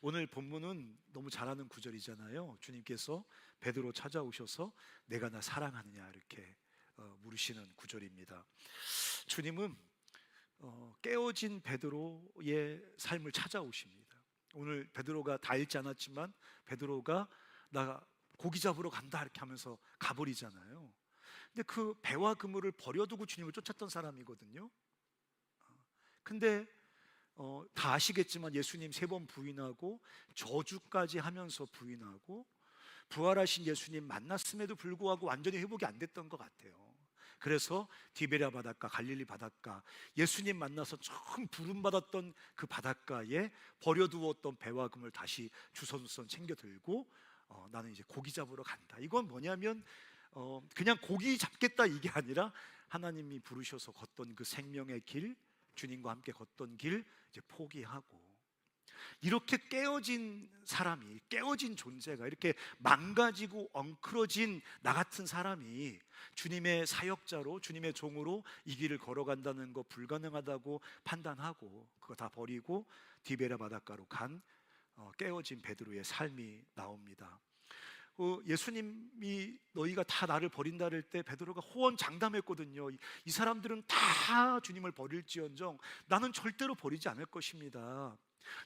오늘 본문은 너무 잘 아는 구절이잖아요. 주님께서 베드로 찾아오셔서 내가 나 사랑하느냐 이렇게 물으시는 구절입니다. 주님은 깨어진 베드로의 삶을 찾아오십니다. 오늘 베드로가 다 읽지 않았지만 베드로가 나 고기 잡으러 간다 이렇게 하면서 가버리잖아요. 근데 그 배와 그물을 버려두고 주님을 쫓았던 사람이거든요. 근데 다 아시겠지만 예수님 3번 부인하고 저주까지 하면서 부인하고 부활하신 예수님 만났음에도 불구하고 완전히 회복이 안 됐던 것 같아요. 그래서 디베랴 바닷가, 갈릴리 바닷가, 예수님 만나서 처음 부름받았던 그 바닷가에 버려두었던 배와 금을 다시 주섬주섬 챙겨 들고 나는 이제 고기 잡으러 간다. 이건 뭐냐면 그냥 고기 잡겠다 이게 아니라 하나님이 부르셔서 걷던 그 생명의 길, 주님과 함께 걷던 길 이제 포기하고, 이렇게 깨어진 사람이, 깨어진 존재가, 이렇게 망가지고 엉클어진 나 같은 사람이 주님의 사역자로, 주님의 종으로 이 길을 걸어간다는 거 불가능하다고 판단하고 그거 다 버리고 디베랴 바닷가로 간 깨어진 베드로의 삶이 나옵니다. 예수님이 너희가 다 나를 버린다 할 때 베드로가 호언장담했거든요. 이 사람들은 다 주님을 버릴지언정 나는 절대로 버리지 않을 것입니다.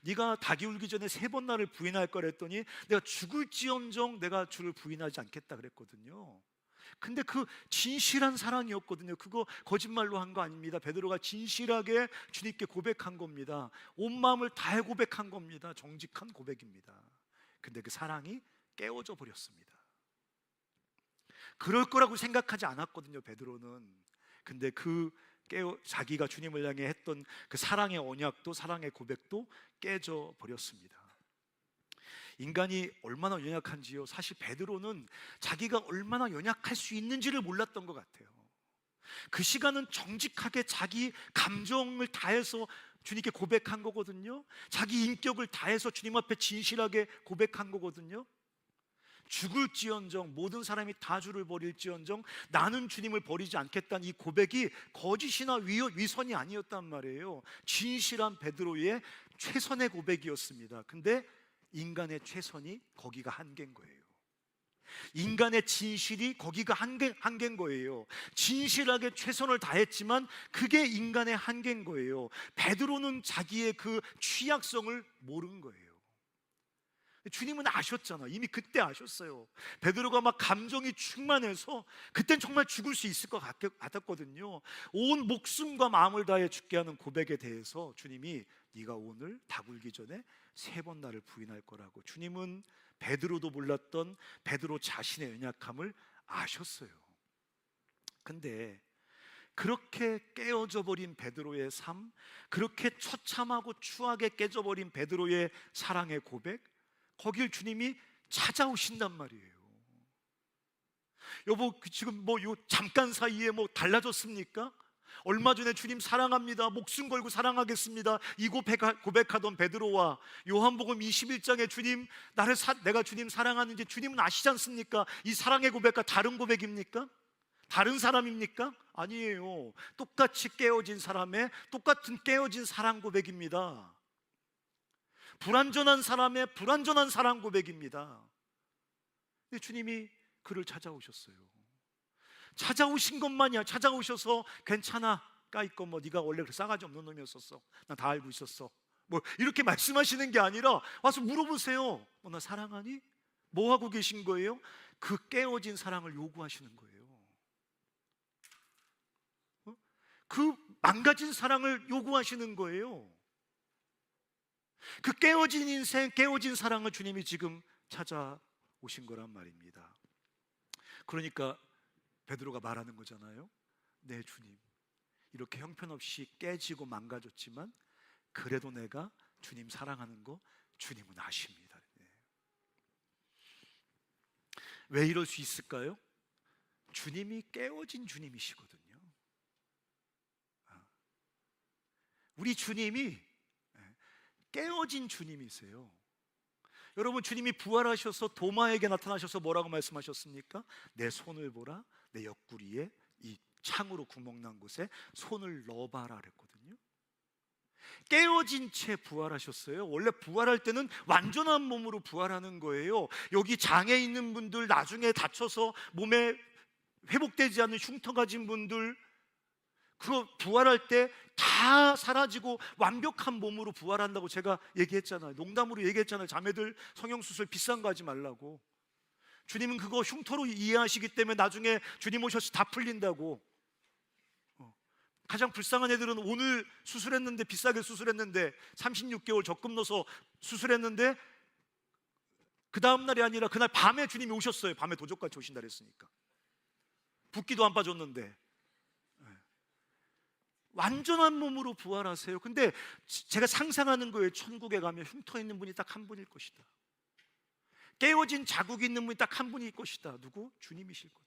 네가 닭이 울기 전에 3번 나를 부인할 거라 했더니 내가 죽을지언정 내가 주를 부인하지 않겠다 그랬거든요. 근데 그 진실한 사랑이었거든요. 그거 거짓말로 한 거 아닙니다. 베드로가 진실하게 주님께 고백한 겁니다. 온 마음을 다해 고백한 겁니다. 정직한 고백입니다. 근데 그 사랑이 깨어져 버렸습니다. 그럴 거라고 생각하지 않았거든요, 베드로는. 근데 자기가 주님을 향해 했던 그 사랑의 언약도, 사랑의 고백도 깨져 버렸습니다. 인간이 얼마나 연약한지요, 사실 베드로는 자기가 얼마나 연약할 수 있는지를 몰랐던 것 같아요. 그 시간은 정직하게 자기 감정을 다해서 주님께 고백한 거거든요. 자기 인격을 다해서 주님 앞에 진실하게 고백한 거거든요. 죽을지언정, 모든 사람이 다 주를 버릴지언정 나는 주님을 버리지 않겠다는 이 고백이 거짓이나 위선이 아니었단 말이에요. 진실한 베드로의 최선의 고백이었습니다. 근데 인간의 최선이 거기가 한계인 거예요. 인간의 진실이 거기가 한계인 거예요. 진실하게 최선을 다했지만 그게 인간의 한계인 거예요. 베드로는 자기의 그 취약성을 모른 거예요. 주님은 아셨잖아. 이미 그때 아셨어요. 베드로가 막 감정이 충만해서 그땐 정말 죽을 수 있을 것 같았거든요. 온 목숨과 마음을 다해 죽게 하는 고백에 대해서 주님이 네가 오늘 닭 울기 전에 3번 나를 부인할 거라고. 주님은 베드로도 몰랐던 베드로 자신의 연약함을 아셨어요. 근데 그렇게 깨어져 버린 베드로의 삶, 그렇게 처참하고 추하게 깨져버린 베드로의 사랑의 고백, 거길 주님이 찾아오신단 말이에요. 여보, 지금 잠깐 사이에 달라졌습니까? 얼마 전에 주님 사랑합니다, 목숨 걸고 사랑하겠습니다, 이 고백하던 베드로와 요한복음 21장에 주님 내가 주님 사랑하는지 주님은 아시지 않습니까? 이 사랑의 고백과 다른 고백입니까? 다른 사람입니까? 아니에요. 똑같이 깨어진 사람의 똑같은 깨어진 사랑 고백입니다. 불완전한 사람의 불완전한 사랑 고백입니다. 근데 주님이 그를 찾아오셨어요. 찾아오신 것만이야. 찾아오셔서 괜찮아, 까이꺼 네가 원래 싸가지 없는 놈이었었어, 나 다 알고 있었어, 이렇게 말씀하시는 게 아니라 와서 물어보세요. 나 사랑하니? 뭐 하고 계신 거예요? 그 깨어진 사랑을 요구하시는 거예요. 그 망가진 사랑을 요구하시는 거예요. 그 깨어진 인생, 깨어진 사랑을 주님이 지금 찾아오신 거란 말입니다. 그러니까 베드로가 말하는 거잖아요. 네 주님, 이렇게 형편없이 깨지고 망가졌지만 그래도 내가 주님 사랑하는 거 주님은 아십니다. 왜 이럴 수 있을까요? 주님이 깨어진 주님이시거든요. 우리 주님이 깨어진 주님이세요. 여러분, 주님이 부활하셔서 도마에게 나타나셔서 뭐라고 말씀하셨습니까? 내 손을 보라, 내 옆구리에 이 창으로 구멍 난 곳에 손을 넣어봐라 그랬거든요. 깨어진 채 부활하셨어요. 원래 부활할 때는 완전한 몸으로 부활하는 거예요. 여기 장애 있는 분들, 나중에 다쳐서 몸에 회복되지 않는 흉터 가진 분들, 그거 부활할 때 다 사라지고 완벽한 몸으로 부활한다고 제가 얘기했잖아요. 농담으로 얘기했잖아요. 자매들 성형수술 비싼 거 하지 말라고. 주님은 그거 흉터로 이해하시기 때문에 나중에 주님 오셔서 다 풀린다고. 가장 불쌍한 애들은 오늘 수술했는데, 비싸게 수술했는데 36개월 적금 넣어서 수술했는데 그 다음날이 아니라 그날 밤에 주님이 오셨어요. 밤에 도적같이 오신다 그랬으니까. 붓기도 안 빠졌는데. 완전한 몸으로 부활하세요. 근데 제가 상상하는 거예요. 천국에 가면 흉터 있는 분이 딱 한 분일 것이다. 깨어진 자국이 있는 분이 딱 한 분일 것이다. 누구? 주님이실 거다.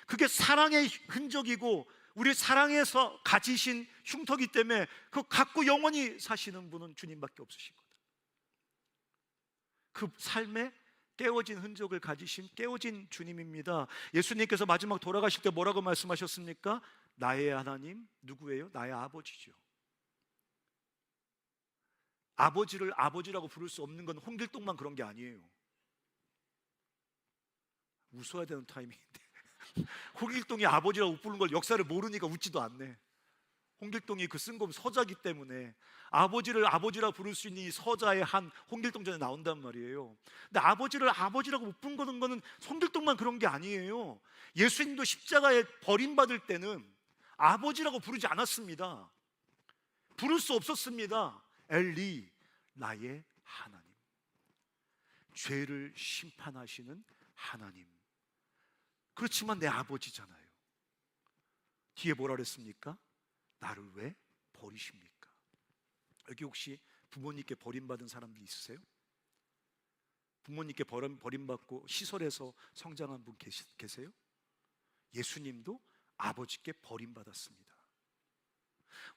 그게 사랑의 흔적이고 우리 사랑에서 가지신 흉터기 때문에 그거 갖고 영원히 사시는 분은 주님밖에 없으신 거다. 그 삶에 깨어진 흔적을 가지신 깨어진 주님입니다. 예수님께서 마지막 돌아가실 때 뭐라고 말씀하셨습니까? 나의 하나님, 누구예요? 나의 아버지죠. 아버지를 아버지라고 부를 수 없는 건 홍길동만 그런 게 아니에요. 웃어야 되는 타이밍인데 홍길동이 아버지라고 부르는 걸 역사를 모르니까 웃지도 않네. 홍길동이 그 쓴 거 서자기 때문에 아버지를 아버지라고 부를 수 있는 이 서자의 한 홍길동전에 나온단 말이에요. 근데 아버지를 아버지라고 못 부르는 거는 홍길동만 그런 게 아니에요. 예수님도 십자가에 버림받을 때는 아버지라고 부르지 않았습니다. 부를 수 없었습니다. 엘리, 나의 하나님. 죄를 심판하시는 하나님. 그렇지만 내 아버지잖아요. 뒤에 뭐라 그랬습니까? 나를 왜 버리십니까? 여기 혹시 부모님께 버림받은 사람들 있으세요? 부모님께 버림받고 시설에서 성장한 분 계세요? 예수님도 아버지께 버림받았습니다.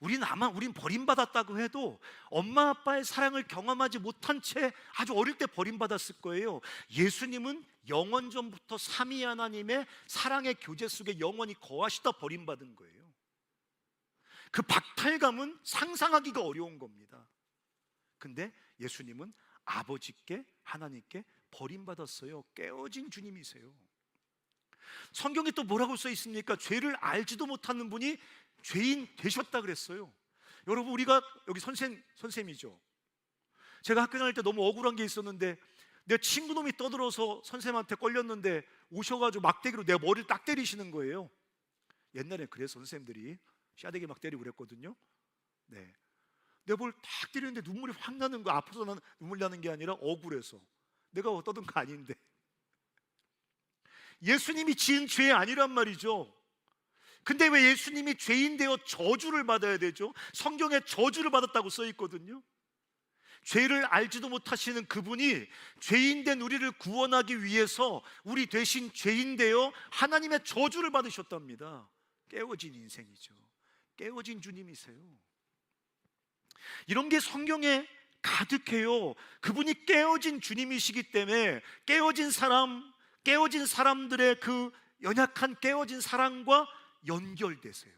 우린 버림받았다고 해도 엄마 아빠의 사랑을 경험하지 못한 채 아주 어릴 때 버림받았을 거예요. 예수님은 영원전부터 삼위 하나님의 사랑의 교제 속에 영원히 거하시다 버림받은 거예요. 그 박탈감은 상상하기가 어려운 겁니다. 근데 예수님은 아버지께, 하나님께 버림받았어요. 깨어진 주님이세요. 성경에 또 뭐라고 써 있습니까? 죄를 알지도 못하는 분이 죄인 되셨다 그랬어요. 여러분, 우리가 여기 선생님이죠. 제가 학교 다닐 때 너무 억울한 게 있었는데 내 친구놈이 떠들어서 선생님한테 걸렸는데 오셔가지고 막대기로 내 머리를 딱 때리시는 거예요. 옛날에 그래서 선생님들이 샤대기 막 때리고 그랬거든요. 네. 내 뭘 딱 때리는데 눈물이 확 나는 거. 아파서 눈물 나는 게 아니라 억울해서. 내가 떠든 거 아닌데. 예수님이 지은 죄 아니란 말이죠. 근데 왜 예수님이 죄인 되어 저주를 받아야 되죠? 성경에 저주를 받았다고 써 있거든요. 죄를 알지도 못하시는 그분이 죄인 된 우리를 구원하기 위해서 우리 대신 죄인 되어 하나님의 저주를 받으셨답니다. 깨어진 인생이죠. 깨어진 주님이세요. 이런 게 성경에 가득해요. 그분이 깨어진 주님이시기 때문에 깨어진 사람들의 그 연약한 깨어진 사랑과 연결되세요.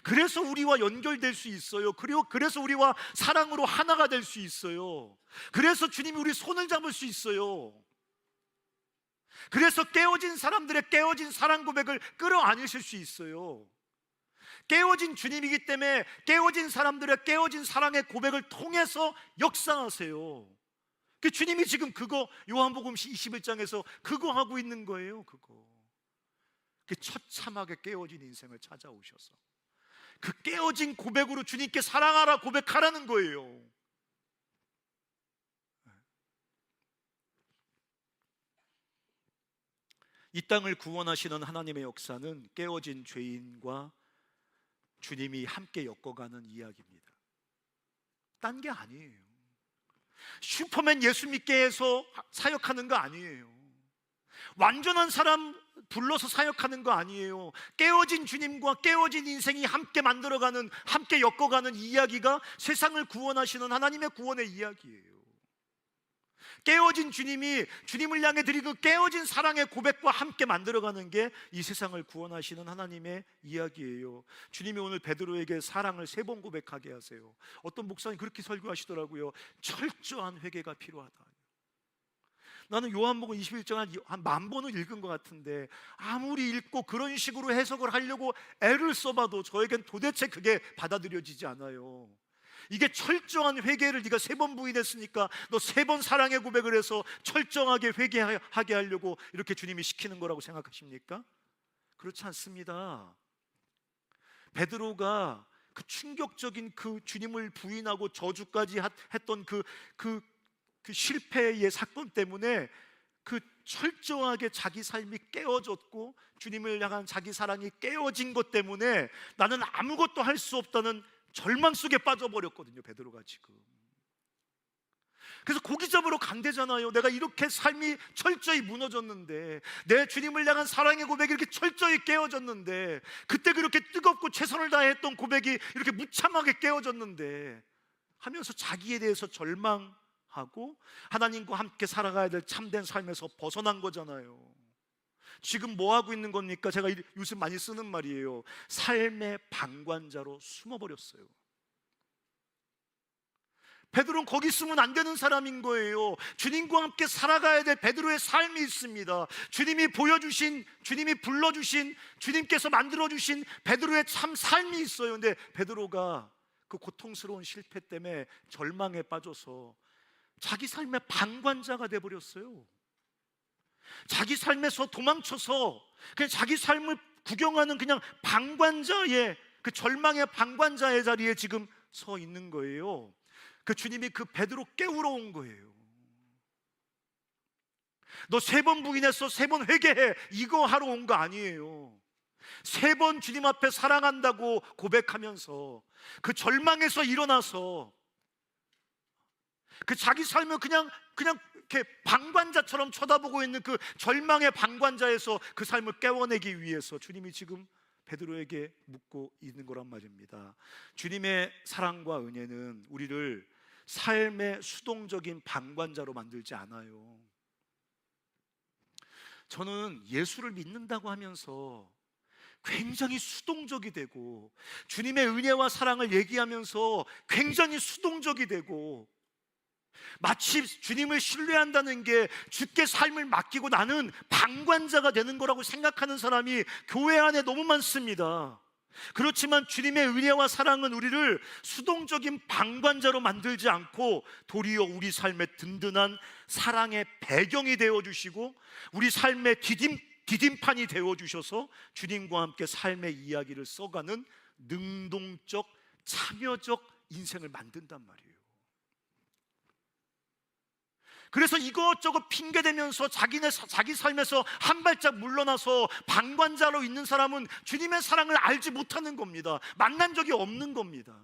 그래서 우리와 연결될 수 있어요. 그리고 그래서 우리와 사랑으로 하나가 될 수 있어요. 그래서 주님이 우리 손을 잡을 수 있어요. 그래서 깨어진 사람들의 깨어진 사랑 고백을 끌어안으실 수 있어요. 깨어진 주님이기 때문에 깨어진 사람들의 깨어진 사랑의 고백을 통해서 역사하세요. 그 주님이 지금 그거 요한복음 21장에서 그거 하고 있는 거예요. 그거. 그 처참하게 깨어진 인생을 찾아오셔서 그 깨어진 고백으로 주님께 사랑하라 고백하라는 거예요. 이 땅을 구원하시는 하나님의 역사는 깨어진 죄인과 주님이 함께 엮어가는 이야기입니다. 딴 게 아니에요. 슈퍼맨 예수 믿게 해서 사역하는 거 아니에요. 완전한 사람 불러서 사역하는 거 아니에요. 깨어진 주님과 깨어진 인생이 함께 만들어가는, 함께 엮어가는 이야기가 세상을 구원하시는 하나님의 구원의 이야기예요. 깨어진 주님이 주님을 향해 드린 그 깨어진 사랑의 고백과 함께 만들어가는 게 이 세상을 구원하시는 하나님의 이야기예요. 주님이 오늘 베드로에게 사랑을 3번 고백하게 하세요. 어떤 목사님 그렇게 설교하시더라고요. 철저한 회개가 필요하다. 나는 요한복음 21장 한 10,000번은 읽은 것 같은데 아무리 읽고 그런 식으로 해석을 하려고 애를 써봐도 저에겐 도대체 그게 받아들여지지 않아요. 이게 철저한 회개를 네가 3번 부인했으니까 너 3번 사랑의 고백을 해서 철저하게 회개하게 하려고 이렇게 주님이 시키는 거라고 생각하십니까? 그렇지 않습니다. 베드로가 그 충격적인 그 주님을 부인하고 저주까지 했던 그 실패의 사건 때문에 그 철저하게 자기 삶이 깨어졌고 주님을 향한 자기 사랑이 깨어진 것 때문에 나는 아무것도 할 수 없다는 절망 속에 빠져버렸거든요, 베드로가 지금. 그래서 고기 잡으러 간대잖아요. 내가 이렇게 삶이 철저히 무너졌는데, 내 주님을 향한 사랑의 고백이 이렇게 철저히 깨어졌는데, 그때 그렇게 뜨겁고 최선을 다했던 고백이 이렇게 무참하게 깨어졌는데 하면서 자기에 대해서 절망하고 하나님과 함께 살아가야 될 참된 삶에서 벗어난 거잖아요. 지금 뭐 하고 있는 겁니까? 제가 요즘 많이 쓰는 말이에요. 삶의 방관자로 숨어버렸어요. 베드로는 거기 있으면 안 되는 사람인 거예요. 주님과 함께 살아가야 될 베드로의 삶이 있습니다. 주님이 보여주신, 주님이 불러주신, 주님께서 만들어주신 베드로의 참 삶이 있어요. 근데 베드로가 그 고통스러운 실패 때문에 절망에 빠져서 자기 삶의 방관자가 돼버렸어요. 자기 삶에서 도망쳐서 그냥 자기 삶을 구경하는 그냥 방관자의, 그 절망의 방관자의 자리에 지금 서 있는 거예요. 그 주님이 그 베드로 깨우러 온 거예요. 너 3번 부인했어, 3번 회개해, 이거 하러 온 거 아니에요. 3번 주님 앞에 사랑한다고 고백하면서 그 절망에서 일어나서 그 자기 삶을 그냥 이렇게 방관자처럼 쳐다보고 있는 그 절망의 방관자에서 그 삶을 깨워내기 위해서 주님이 지금 베드로에게 묻고 있는 거란 말입니다. 주님의 사랑과 은혜는 우리를 삶의 수동적인 방관자로 만들지 않아요. 저는 예수를 믿는다고 하면서 굉장히 수동적이 되고, 주님의 은혜와 사랑을 얘기하면서 굉장히 수동적이 되고, 마치 주님을 신뢰한다는 게 주께 삶을 맡기고 나는 방관자가 되는 거라고 생각하는 사람이 교회 안에 너무 많습니다. 그렇지만 주님의 은혜와 사랑은 우리를 수동적인 방관자로 만들지 않고 도리어 우리 삶의 든든한 사랑의 배경이 되어주시고 우리 삶의 디딤판이 되어주셔서 주님과 함께 삶의 이야기를 써가는 능동적, 참여적 인생을 만든단 말이에요. 그래서 이것저것 핑계대면서 자기 삶에서 한 발짝 물러나서 방관자로 있는 사람은 주님의 사랑을 알지 못하는 겁니다. 만난 적이 없는 겁니다.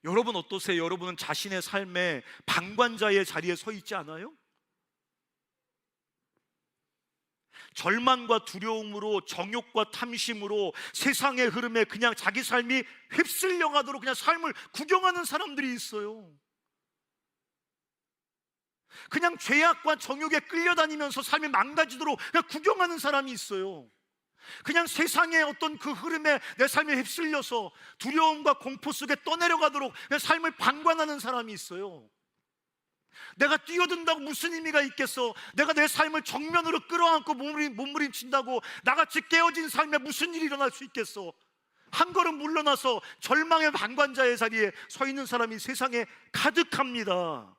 여러분 어떠세요? 여러분은 자신의 삶의 방관자의 자리에 서 있지 않아요? 절망과 두려움으로, 정욕과 탐심으로 세상의 흐름에 그냥 자기 삶이 휩쓸려 가도록 그냥 삶을 구경하는 사람들이 있어요. 그냥 죄악과 정욕에 끌려다니면서 삶이 망가지도록 그냥 구경하는 사람이 있어요. 그냥 세상의 어떤 그 흐름에 내 삶이 휩쓸려서 두려움과 공포 속에 떠내려가도록 그냥 삶을 방관하는 사람이 있어요. 내가 뛰어든다고 무슨 의미가 있겠어? 내가 내 삶을 정면으로 끌어안고 몸부림친다고 나같이 깨어진 삶에 무슨 일이 일어날 수 있겠어? 한 걸음 물러나서 절망의 방관자의 자리에 서 있는 사람이 세상에 가득합니다.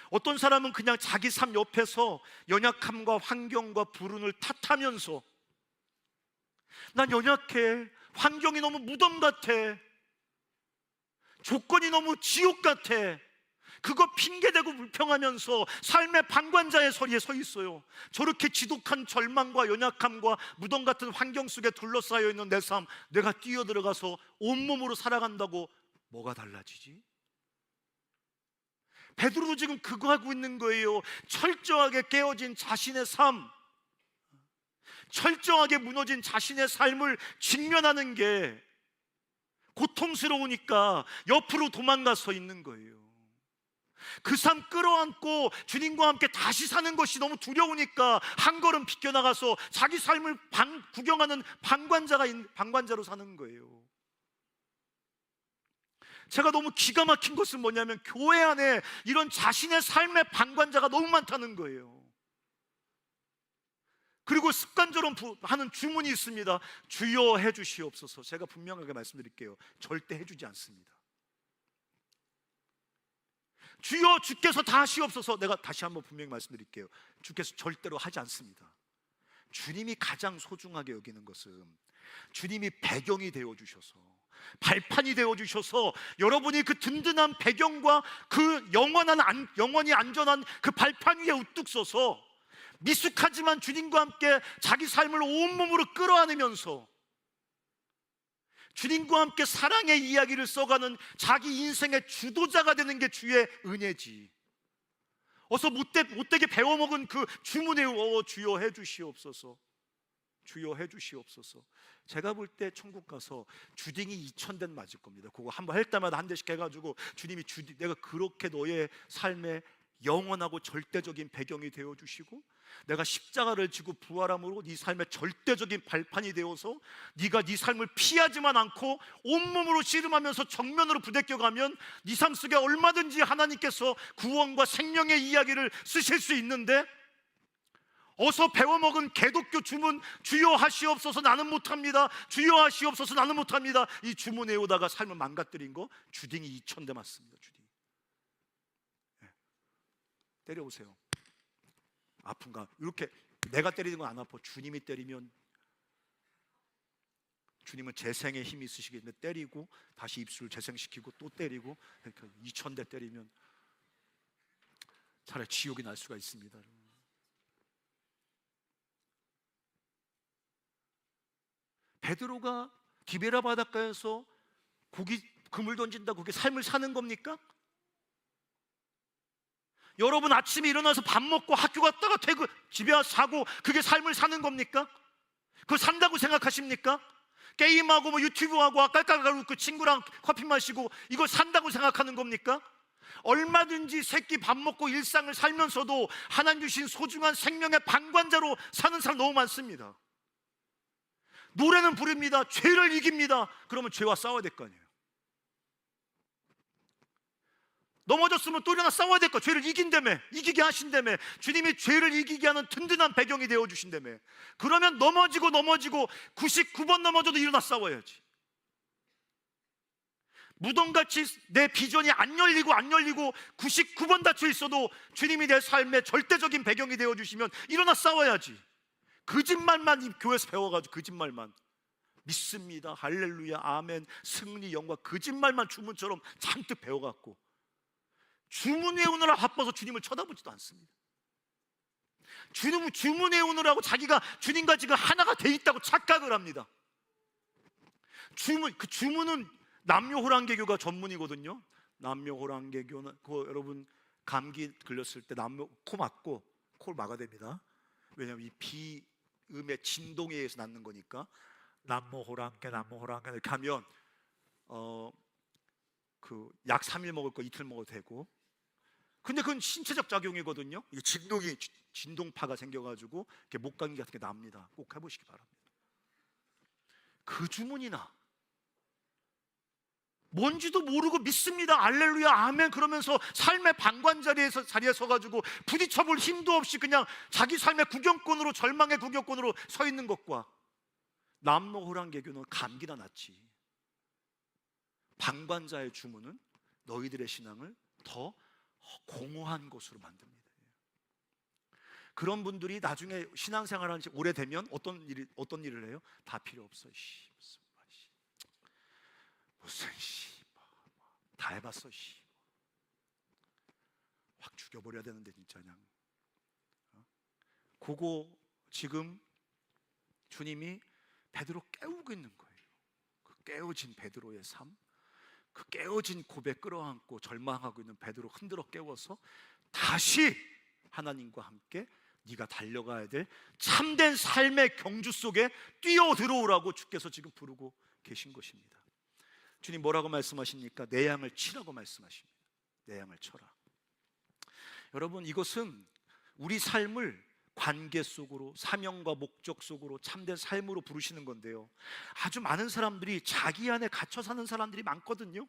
어떤 사람은 그냥 자기 삶 옆에서 연약함과 환경과 불운을 탓하면서 난 연약해, 환경이 너무 무덤 같아, 조건이 너무 지옥 같아, 그거 핑계대고 불평하면서 삶의 방관자의 자리에 서 있어요. 저렇게 지독한 절망과 연약함과 무덤 같은 환경 속에 둘러싸여 있는 내 삶, 내가 뛰어들어가서 온몸으로 살아간다고 뭐가 달라지지? 베드로도 지금 그거 하고 있는 거예요. 철저하게 깨어진 자신의 삶, 철저하게 무너진 자신의 삶을 직면하는 게 고통스러우니까 옆으로 도망가서 있는 거예요. 그 삶 끌어안고 주님과 함께 다시 사는 것이 너무 두려우니까 한 걸음 비껴나가서 자기 삶을 구경하는 방관자로 사는 거예요. 제가 너무 기가 막힌 것은 뭐냐면 교회 안에 이런 자신의 삶의 방관자가 너무 많다는 거예요. 그리고 습관적으로 하는 주문이 있습니다. 주여 해주시옵소서. 제가 분명하게 말씀드릴게요. 절대 해주지 않습니다. 주여 주께서 다 하시옵소서. 내가 다시 한번 분명히 말씀드릴게요. 주께서 절대로 하지 않습니다. 주님이 가장 소중하게 여기는 것은 주님이 배경이 되어주셔서, 발판이 되어주셔서 여러분이 그 든든한 배경과 그 영원히 안전한 그 발판 위에 우뚝 서서 미숙하지만 주님과 함께 자기 삶을 온몸으로 끌어안으면서 주님과 함께 사랑의 이야기를 써가는 자기 인생의 주도자가 되는 게 주의 은혜지. 어서 못되게 배워먹은 그 주문에 주여 해주시옵소서. 주여 해주시옵소서. 제가 볼 때 천국 가서 주딩이 2000대 맞을 겁니다. 그거 한번 할 때마다 한 대씩 해가지고 주님이 내가 그렇게 너의 삶에 영원하고 절대적인 배경이 되어주시고, 내가 십자가를 지고 부활함으로 네 삶의 절대적인 발판이 되어서 네가 네 삶을 피하지만 않고 온몸으로 씨름하면서 정면으로 부대껴가면 네 삶 속에 얼마든지 하나님께서 구원과 생명의 이야기를 쓰실 수 있는데, 어서 배워먹은 개독교 주문 주여 하시옵소서 나는 못합니다, 주여 하시옵소서 나는 못합니다, 이 주문에 오다가 삶을 망가뜨린 거 주딩이 2000대 맞습니다. 주딩. 때려보세요. 아픈가? 이렇게 내가 때리는 건 안 아파. 주님이 때리면, 주님은 재생의 힘이 있으시기 때문에 때리고 다시 입술을 재생시키고 또 때리고, 그러니까 2000대 때리면 차라리 지옥이 날 수가 있습니다. 베드로가 디베라 바닷가에서 그물 던진다고 그게 삶을 사는 겁니까? 여러분 아침에 일어나서 밥 먹고 학교 갔다가 집에 와서 자고 그게 삶을 사는 겁니까? 그거 산다고 생각하십니까? 게임하고 뭐 유튜브하고 깔깔깔 웃고 친구랑 커피 마시고 이걸 산다고 생각하는 겁니까? 얼마든지 새끼 밥 먹고 일상을 살면서도 하나님 주신 소중한 생명의 방관자로 사는 사람 너무 많습니다. 노래는 부릅니다. 죄를 이깁니다. 그러면 죄와 싸워야 될 거 아니에요. 넘어졌으면 또 일어나 싸워야 될 거. 죄를 이긴다며, 이기게 하신다며, 주님이 죄를 이기게 하는 든든한 배경이 되어주신다며. 그러면 넘어지고 99번 넘어져도 일어나 싸워야지. 무덤같이 내 비전이 안 열리고 99번 닫혀 있어도 주님이 내 삶의 절대적인 배경이 되어주시면 일어나 싸워야지. 거짓말만 이 교회에서 배워가지고 거짓말만 믿습니다, 할렐루야, 아멘, 승리, 영광, 거짓말만 주문처럼 잔뜩 배워갖고 주문 외우느라 바빠서 주님을 쳐다보지도 않습니다. 주문 외우느라고 자기가 주님과 지금 하나가 돼 있다고 착각을 합니다. 그 주문은 남묘호랑개교가 전문이거든요. 남묘호랑개교는 여러분 감기 걸렸을 때 코 막고 코를 막아야 됩니다. 왜냐하면 이 비음의 진동에 의해서 낫는 거니까. 남묘호랑개 이렇게 하면 그 약 3일 먹을 거 이틀 먹어도 되고. 근데 그건 신체적 작용이거든요. 이게 진동파가 생겨가지고 이렇게 목감기 같은 게 납니다. 꼭 해보시기 바랍니다. 그 주문이나 뭔지도 모르고 믿습니다, 할렐루야, 아멘 그러면서 삶의 방관 자리에 서가지고 부딪혀볼 힘도 없이 그냥 자기 삶의 구경꾼으로, 절망의 구경꾼으로 서 있는 것과 남노호랑개교는 감기나 낫지. 방관자의 주문은 너희들의 신앙을 더 공허한 것으로 만듭니다. 그런 분들이 나중에 신앙생활 한지 오래되면 어떤 일을 해요? 다 필요 없어. 무슨 다 해봤어. 확 죽여버려야 되는데 진짜 그냥. 그거 지금 주님이 베드로 깨우고 있는 거예요. 그 깨어진 베드로의 삶, 그 깨어진 고백 끌어안고 절망하고 있는 베드로 흔들어 깨워서 다시 하나님과 함께 네가 달려가야 될 참된 삶의 경주 속에 뛰어들어오라고 주께서 지금 부르고 계신 것입니다. 주님 뭐라고 말씀하십니까? 내 양을 치라고 말씀하십니다. 내 양을 쳐라. 여러분, 이것은 우리 삶을 관계 속으로, 사명과 목적 속으로 참된 삶으로 부르시는 건데요, 아주 많은 사람들이 자기 안에 갇혀 사는 사람들이 많거든요.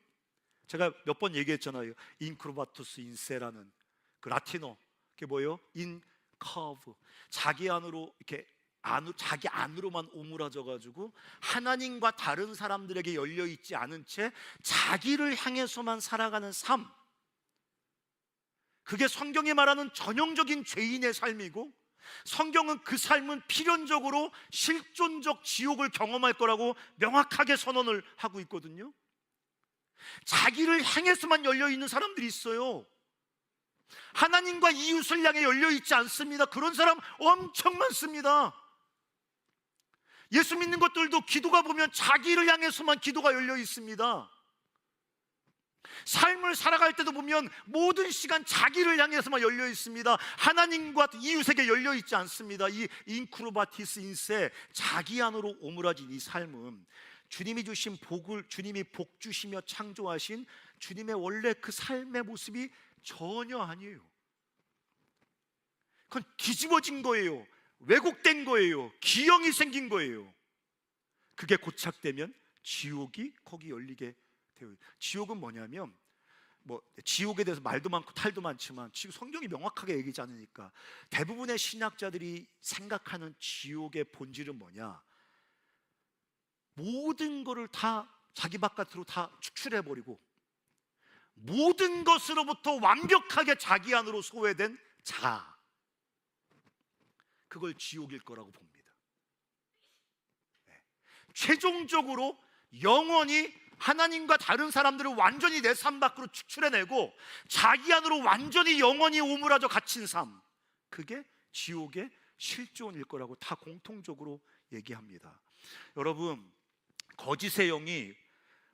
제가 몇 번 얘기했잖아요. 인크루바투스 인세라는 그 라틴어, 그게 뭐예요? 인커브, 자기 안으로 이렇게 자기 안으로만 오므라져 가지고 하나님과 다른 사람들에게 열려 있지 않은 채 자기를 향해서만 살아가는 삶, 그게 성경이 말하는 전형적인 죄인의 삶이고, 성경은 그 삶은 필연적으로 실존적 지옥을 경험할 거라고 명확하게 선언을 하고 있거든요. 자기를 향해서만 열려있는 사람들이 있어요. 하나님과 이웃을 향해 열려있지 않습니다. 그런 사람 엄청 많습니다. 예수 믿는 것들도 기도가 보면 자기를 향해서만 기도가 열려있습니다. 삶을 살아갈 때도 보면 모든 시간 자기를 향해서만 열려 있습니다. 하나님과 이웃에게 열려 있지 않습니다. 이 인크루바티스 인세, 자기 안으로 오므라진 이 삶은 주님이 주신 복을, 주님이 복 주시며 창조하신 주님의 원래 그 삶의 모습이 전혀 아니에요. 그건 뒤집어진 거예요. 왜곡된 거예요. 기형이 생긴 거예요. 그게 고착되면 지옥이 거기 열리게 돼요. 지옥은 뭐냐면, 지옥에 대해서 말도 많고 탈도 많지만 지금 성경이 명확하게 얘기하지 않으니까 대부분의 신학자들이 생각하는 지옥의 본질은 뭐냐, 모든 것을 다 자기 바깥으로 다 축출해버리고 모든 것으로부터 완벽하게 자기 안으로 소외된 자, 그걸 지옥일 거라고 봅니다. 최종적으로 영원히 하나님과 다른 사람들을 완전히 내 삶 밖으로 축출해내고 자기 안으로 완전히 영원히 오므라져 갇힌 삶, 그게 지옥의 실존일 거라고 다 공통적으로 얘기합니다. 여러분, 거짓의 영이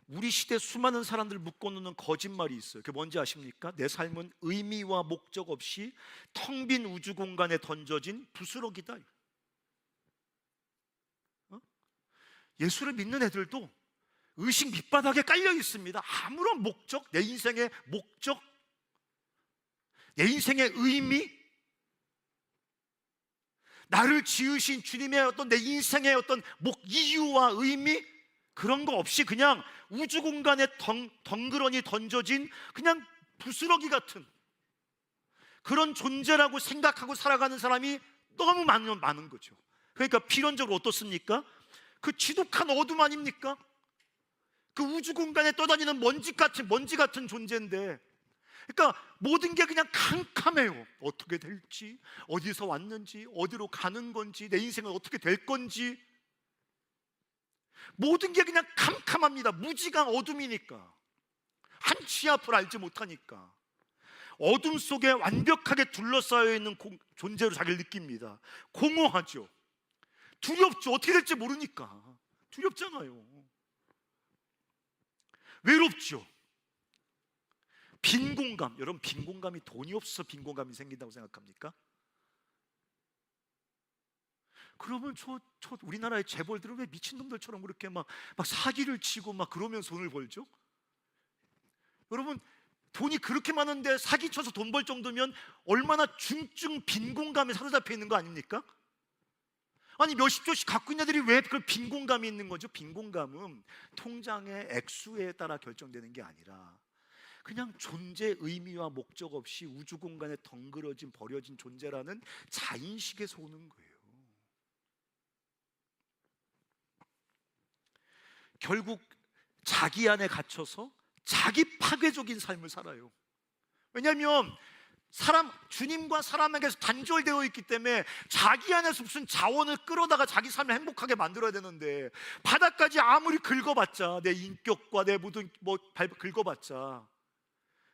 우리 시대 수많은 사람들을 묶어놓는 거짓말이 있어요. 그게 뭔지 아십니까? 내 삶은 의미와 목적 없이 텅 빈 우주 공간에 던져진 부스러기다. 예수를 믿는 애들도 의식 밑바닥에 깔려 있습니다. 아무런 목적, 내 인생의 목적, 내 인생의 의미, 나를 지으신 주님의 어떤 내 인생의 어떤 이유와 의미, 그런 거 없이 그냥 우주 공간에 덩그러니 던져진 그냥 부스러기 같은 그런 존재라고 생각하고 살아가는 사람이 너무 많은 거죠. 그러니까 필연적으로 어떻습니까? 그 지독한 어둠 아닙니까? 그 우주 공간에 떠다니는 먼지 같은 존재인데, 그러니까 모든 게 그냥 캄캄해요. 어떻게 될지, 어디서 왔는지, 어디로 가는 건지, 내 인생은 어떻게 될 건지, 모든 게 그냥 캄캄합니다. 무지강 어둠이니까, 한치 앞을 알지 못하니까 어둠 속에 완벽하게 둘러싸여 있는 존재로 자기를 느낍니다. 공허하죠. 두렵죠. 어떻게 될지 모르니까 두렵잖아요. 외롭죠. 빈 공감. 여러분, 빈 공감이 돈이 없어서 빈 공감이 생긴다고 생각합니까? 그러면 우리나라의 재벌들은 왜 미친놈들처럼 그렇게 막 사기를 치고 막 그러면서 돈을 벌죠? 여러분, 돈이 그렇게 많은데 사기쳐서 돈 벌 정도면 얼마나 중증 빈 공감에 사로잡혀 있는 거 아닙니까? 아니, 몇십 조씩 갖고 있는 애들이 왜 그걸 빈 공감이 있는 거죠? 빈 공감은 통장의 액수에 따라 결정되는 게 아니라 그냥 존재 의미와 목적 없이 우주 공간에 덩그러진 버려진 존재라는 자인식에서 오는 거예요. 결국 자기 안에 갇혀서 자기 파괴적인 삶을 살아요. 왜냐하면 주님과 사람에게서 단절되어 있기 때문에 자기 안에서 무슨 자원을 끌어다가 자기 삶을 행복하게 만들어야 되는데, 바닥까지 아무리 긁어봤자, 내 인격과 내 모든 긁어봤자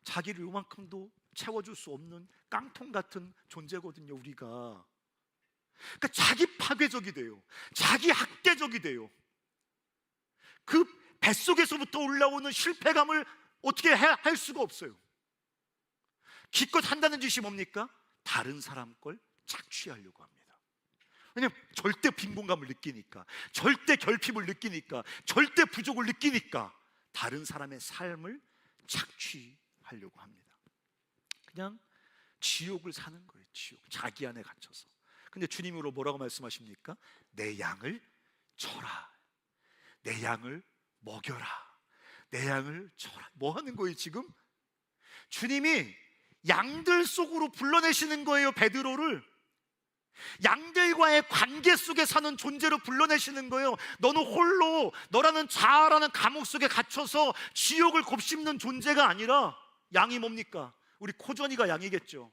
자기를 요만큼도 채워줄 수 없는 깡통 같은 존재거든요, 우리가. 그러니까 자기 파괴적이 돼요. 자기 학대적이 돼요. 그 뱃속에서부터 올라오는 실패감을 어떻게 할 수가 없어요. 기껏 한다는 짓이 뭡니까? 다른 사람 걸 착취하려고 합니다. 왜냐하면 절대 빈곤감을 느끼니까, 절대 결핍을 느끼니까, 절대 부족을 느끼니까 다른 사람의 삶을 착취하려고 합니다. 그냥 지옥을 사는 거예요. 지옥. 자기 안에 갇혀서. 근데 주님으로 뭐라고 말씀하십니까? 내 양을 쳐라, 내 양을 먹여라, 내 양을 쳐라. 뭐 하는 거예요 지금? 주님이 양들 속으로 불러내시는 거예요. 베드로를 양들과의 관계 속에 사는 존재로 불러내시는 거예요. 너는 홀로 너라는 자아라는 감옥 속에 갇혀서 지옥을 곱씹는 존재가 아니라, 양이 뭡니까? 우리 코전이가 양이겠죠.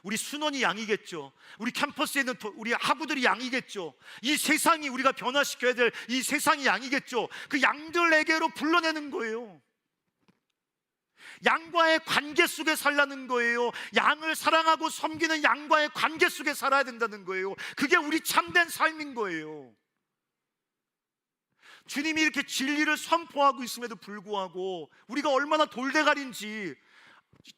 우리 순원이 양이겠죠. 우리 캠퍼스에 있는 우리 학우들이 양이겠죠. 이 세상이, 우리가 변화시켜야 될 이 세상이 양이겠죠. 그 양들에게로 불러내는 거예요. 양과의 관계 속에 살라는 거예요. 양을 사랑하고 섬기는 양과의 관계 속에 살아야 된다는 거예요. 그게 우리 참된 삶인 거예요. 주님이 이렇게 진리를 선포하고 있음에도 불구하고 우리가 얼마나 돌대가리인지,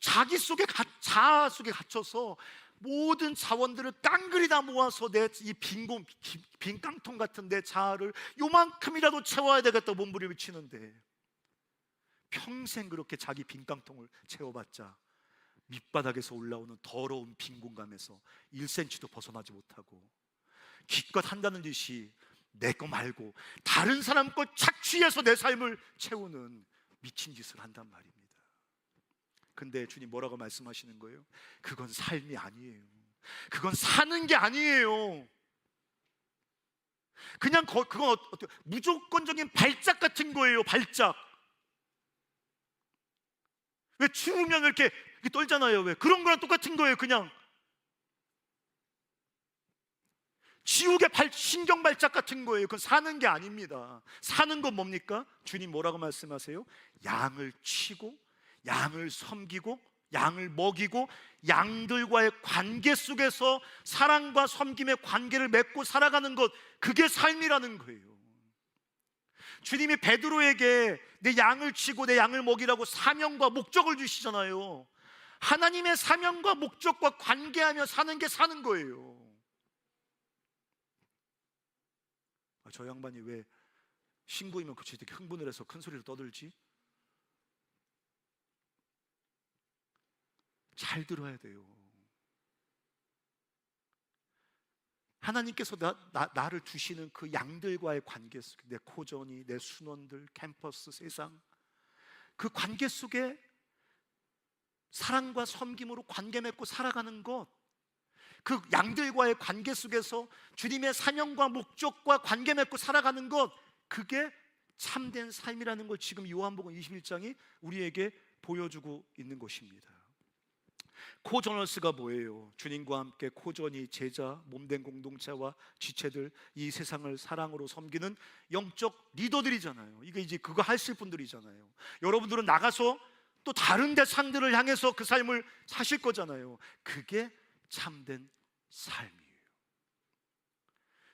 자기 속에, 자아 속에 갇혀서 모든 자원들을 깡그리 다 모아서 내 이 빈 깡통 같은 내 자아를 요만큼이라도 채워야 되겠다고 몸부림치는데, 평생 그렇게 자기 빈 깡통을 채워봤자 밑바닥에서 올라오는 더러운 빈 공간에서 1cm도 벗어나지 못하고, 기껏 한다는 듯이 내 거 말고 다른 사람 거 착취해서 내 삶을 채우는 미친 짓을 한단 말입니다. 근데 주님 뭐라고 말씀하시는 거예요? 그건 삶이 아니에요. 그건 사는 게 아니에요. 그냥 그건 무조건적인 발작 같은 거예요. 발작. 왜 추우면 이렇게 떨잖아요. 왜? 그런 거랑 똑같은 거예요. 그냥 지옥의 신경 발작 같은 거예요. 그건 사는 게 아닙니다. 사는 건 뭡니까? 주님 뭐라고 말씀하세요? 양을 치고 양을 섬기고 양을 먹이고 양들과의 관계 속에서 사랑과 섬김의 관계를 맺고 살아가는 것, 그게 삶이라는 거예요. 주님이 베드로에게 내 양을 치고 내 양을 먹이라고 사명과 목적을 주시잖아요. 하나님의 사명과 목적과 관계하며 사는 게 사는 거예요. 저 양반이 왜 신부이면 그치 이렇게 흥분을 해서 큰 소리로 떠들지? 잘 들어야 돼요. 하나님께서 나를 두시는 그 양들과의 관계 속에, 내 코전이, 내 순원들, 캠퍼스, 세상, 그 관계 속에 사랑과 섬김으로 관계 맺고 살아가는 것, 그 양들과의 관계 속에서 주님의 사명과 목적과 관계 맺고 살아가는 것, 그게 참된 삶이라는 걸 지금 요한복음 21장이 우리에게 보여주고 있는 것입니다. 코저너스가 뭐예요? 주님과 함께 코전이, 제자, 몸된 공동체와 지체들, 이 세상을 사랑으로 섬기는 영적 리더들이잖아요. 이게 이제 그거 하실 분들이잖아요. 여러분들은 나가서 또 다른 대상들을 향해서 그 삶을 사실 거잖아요. 그게 참된 삶이에요.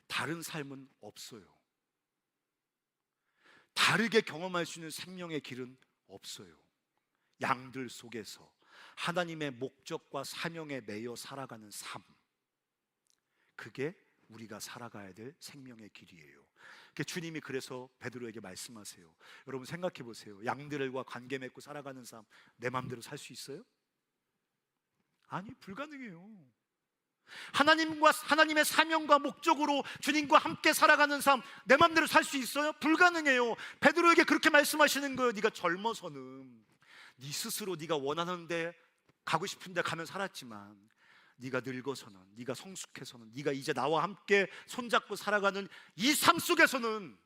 다른 삶은 없어요. 다르게 경험할 수 있는 생명의 길은 없어요. 양들 속에서 하나님의 목적과 사명에 매여 살아가는 삶, 그게 우리가 살아가야 될 생명의 길이에요. 주님이 그래서 베드로에게 말씀하세요. 여러분 생각해 보세요. 양들과 관계 맺고 살아가는 삶, 내 마음대로 살 수 있어요? 아니, 불가능해요. 하나님의 사명과 목적으로 주님과 함께 살아가는 삶, 내 마음대로 살 수 있어요? 불가능해요. 베드로에게 그렇게 말씀하시는 거예요. 네가 젊어서는 네 스스로 네가 원하는데 가고 싶은데 가면 살았지만, 네가 늙어서는, 네가 성숙해서는, 네가 이제 나와 함께 손잡고 살아가는 이 삶 속에서는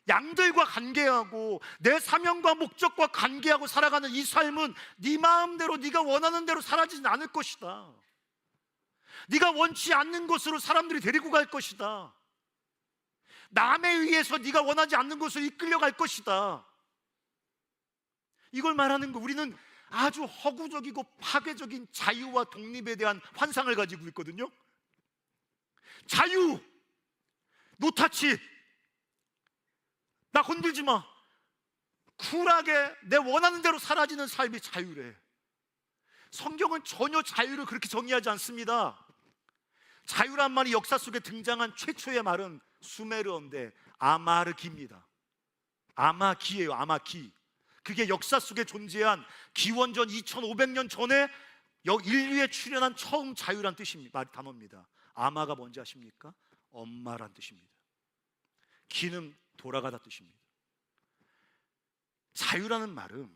양들과 관계하고 내 사명과 목적과 관계하고 살아가는 이 삶은 네 마음대로 네가 원하는 대로 살아지진 않을 것이다. 네가 원치 않는 곳으로 사람들이 데리고 갈 것이다. 남에 의해서 네가 원하지 않는 곳으로 이끌려 갈 것이다. 이걸 말하는 거. 우리는 아주 허구적이고 파괴적인 자유와 독립에 대한 환상을 가지고 있거든요. 자유, 노타치, 나 건들지 마, 쿨하게 내 원하는 대로 사라지는 삶이 자유래. 성경은 전혀 자유를 그렇게 정의하지 않습니다. 자유란 말이 역사 속에 등장한 최초의 말은 수메르어인데 아마르기입니다. 아마기예요. 아마기. 그게 역사 속에 존재한 기원전 2500년 전에 인류에 출현한 처음 자유란 뜻입니다. 단어입니다. 아마가 뭔지 아십니까? 엄마란 뜻입니다. 기는 돌아가다 뜻입니다. 자유라는 말은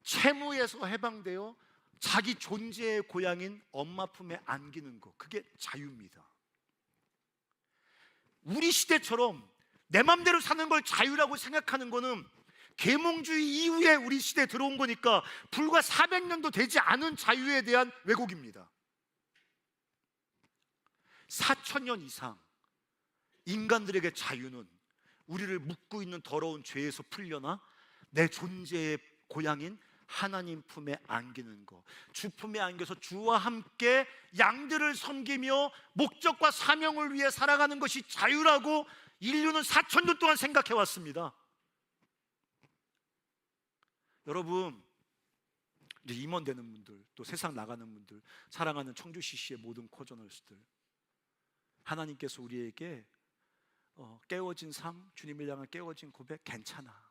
채무에서 해방되어 자기 존재의 고향인 엄마 품에 안기는 것, 그게 자유입니다. 우리 시대처럼 내 맘대로 사는 걸 자유라고 생각하는 거는 계몽주의 이후에 우리 시대에 들어온 거니까 불과 400년도 되지 않은 자유에 대한 왜곡입니다. 4,000년 이상 인간들에게 자유는 우리를 묶고 있는 더러운 죄에서 풀려나 내 존재의 고향인 하나님 품에 안기는 것, 주 품에 안겨서 주와 함께 양들을 섬기며 목적과 사명을 위해 살아가는 것이 자유라고 인류는 4,000년 동안 생각해 왔습니다. 여러분, 이제 임원되는 분들, 또 세상 나가는 분들, 사랑하는 청주 CC의 모든 코저널스들, 하나님께서 우리에게 깨워진 삶, 주님을 향한 깨워진 고백, 괜찮아,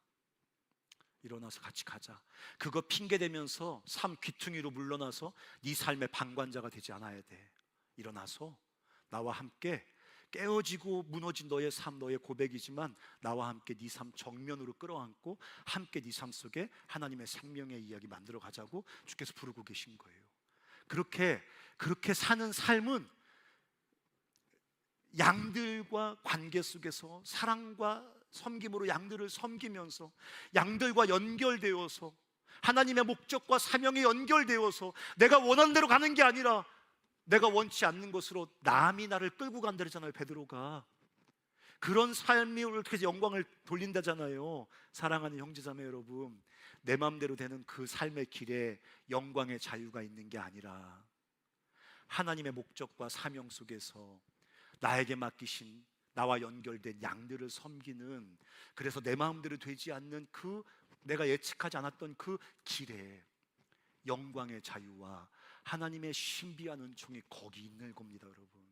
일어나서 같이 가자, 그거 핑계대면서 삶 귀퉁이로 물러나서 네 삶의 방관자가 되지 않아야 돼. 일어나서 나와 함께 깨어지고 무너진 너의 삶, 너의 고백이지만 나와 함께 네 삶 정면으로 끌어안고 함께 네 삶 속에 하나님의 생명의 이야기 만들어 가자고 주께서 부르고 계신 거예요. 그렇게 사는 삶은 양들과 관계 속에서 사랑과 섬김으로 양들을 섬기면서 양들과 연결되어서 하나님의 목적과 사명에 연결되어서 내가 원하는 대로 가는 게 아니라 내가 원치 않는 것으로 남이 나를 끌고 간다 그러잖아요, 베드로가. 그런 삶이 이렇게 영광을 돌린다잖아요. 사랑하는 형제자매 여러분, 내 마음대로 되는 그 삶의 길에 영광의 자유가 있는 게 아니라 하나님의 목적과 사명 속에서 나에게 맡기신 나와 연결된 양들을 섬기는, 그래서 내 마음대로 되지 않는 그 내가 예측하지 않았던 그 길에 영광의 자유와 하나님의 신비한 은총이 거기 있는 겁니다. 여러분,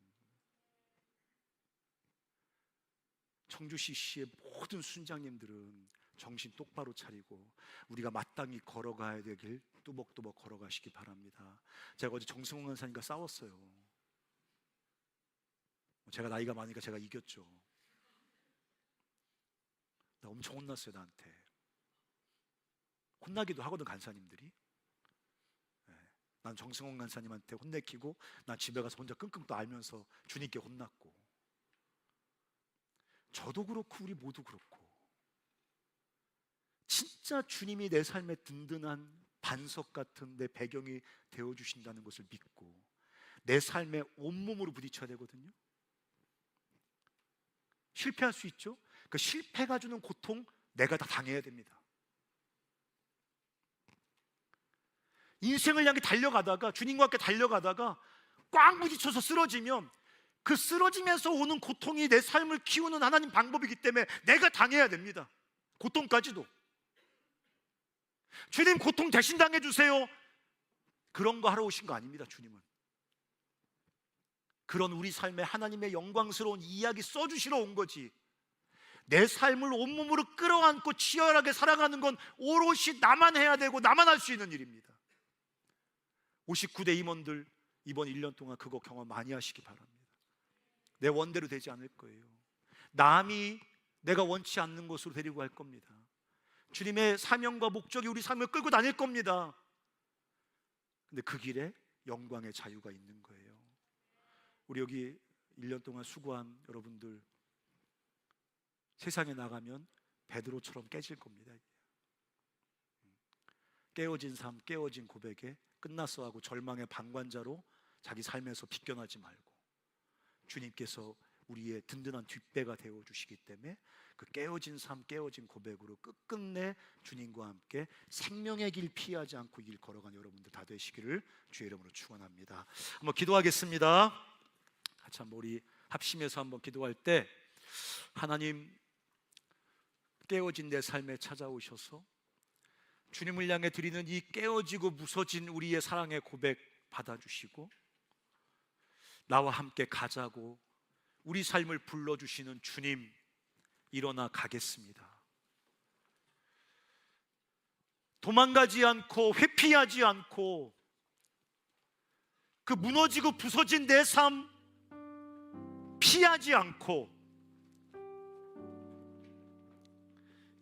청주 CC의 모든 순장님들은 정신 똑바로 차리고 우리가 마땅히 걸어가야 되길 뚜벅뚜벅 걸어가시기 바랍니다. 제가 어제 정승훈 간사님과 싸웠어요. 제가 나이가 많으니까 제가 이겼죠. 나 엄청 혼났어요. 나한테 혼나기도 하거든, 간사님들이. 난 정승훈 간사님한테 혼내키고 난 집에 가서 혼자 끙끙 또 알면서 주님께 혼났고, 저도 그렇고 우리 모두 그렇고, 진짜 주님이 내 삶의 든든한 반석 같은 내 배경이 되어주신다는 것을 믿고 내 삶에 온몸으로 부딪혀야 되거든요. 실패할 수 있죠. 그 실패가 주는 고통 내가 다 당해야 됩니다. 인생을 향해 달려가다가, 주님과 함께 달려가다가 꽉 부딪혀서 쓰러지면 그 쓰러지면서 오는 고통이 내 삶을 키우는 하나님 방법이기 때문에 내가 당해야 됩니다. 고통까지도. 주님 고통 대신 당해주세요, 그런 거 하러 오신 거 아닙니다. 주님은 그런 우리 삶에 하나님의 영광스러운 이야기 써주시러 온 거지, 내 삶을 온몸으로 끌어안고 치열하게 살아가는 건 오롯이 나만 해야 되고 나만 할 수 있는 일입니다. 59대 임원들 이번 1년 동안 그거 경험 많이 하시기 바랍니다. 내 원대로 되지 않을 거예요. 남이 내가 원치 않는 곳으로 데리고 갈 겁니다. 주님의 사명과 목적이 우리 삶을 끌고 다닐 겁니다. 근데 그 길에 영광의 자유가 있는 거예요. 우리 여기 1년 동안 수고한 여러분들, 세상에 나가면 베드로처럼 깨질 겁니다. 깨어진 삶, 깨어진 고백에 끝났어 하고 절망의 방관자로 자기 삶에서 비껴나지 말고 주님께서 우리의 든든한 뒷배가 되어주시기 때문에 그 깨어진 삶, 깨어진 고백으로 끝끝내 주님과 함께 생명의 길 피하지 않고 길 걸어가는 여러분들 다 되시기를 주의 이름으로 축원합니다. 한번 기도하겠습니다. 같이 한번 우리 합심해서 한번 기도할 때, 하나님, 깨어진 내 삶에 찾아오셔서 주님을 향해 드리는 이 깨어지고 무서진 우리의 사랑의 고백 받아주시고 나와 함께 가자고 우리 삶을 불러주시는 주님, 일어나 가겠습니다. 도망가지 않고 회피하지 않고 그 무너지고 부서진 내 삶 피하지 않고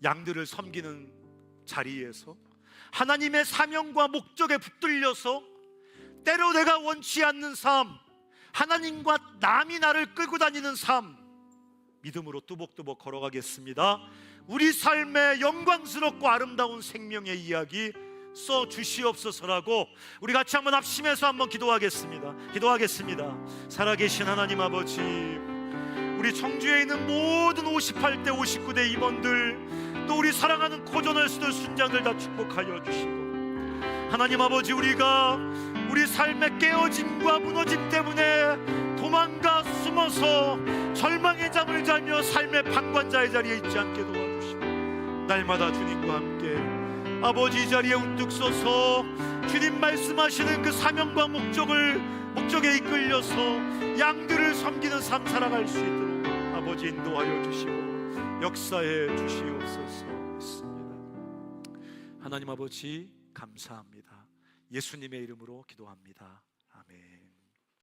양들을 섬기는 자리에서 하나님의 사명과 목적에 붙들려서 때로 내가 원치 않는 삶, 하나님과 남이 나를 끌고 다니는 삶, 믿음으로 뚜벅뚜벅 걸어가겠습니다. 우리 삶의 영광스럽고 아름다운 생명의 이야기 써 주시옵소서라고 우리 같이 한번 합심해서 한번 기도하겠습니다. 살아계신 하나님 아버지, 우리 청주에 있는 모든 58대 59대 임원들, 또 우리 사랑하는 코저널스들 순장들 다 축복하여 주시고, 하나님 아버지, 우리가 우리 삶의 깨어짐과 무너짐 때문에 도망가 숨어서 절망의 잠을 자며 삶의 방관자의 자리에 있지 않게 도와주시고, 날마다 주님과 함께 아버지 이 자리에 우뚝 서서 주님 말씀하시는 그 사명과 목적에 이끌려서 양들을 섬기는 삶 살아갈 수 있도록 아버지 인도하여 주시고 역사해 주시옵소서. 하나님 아버지 감사합니다. 예수님의 이름으로 기도합니다. 아멘.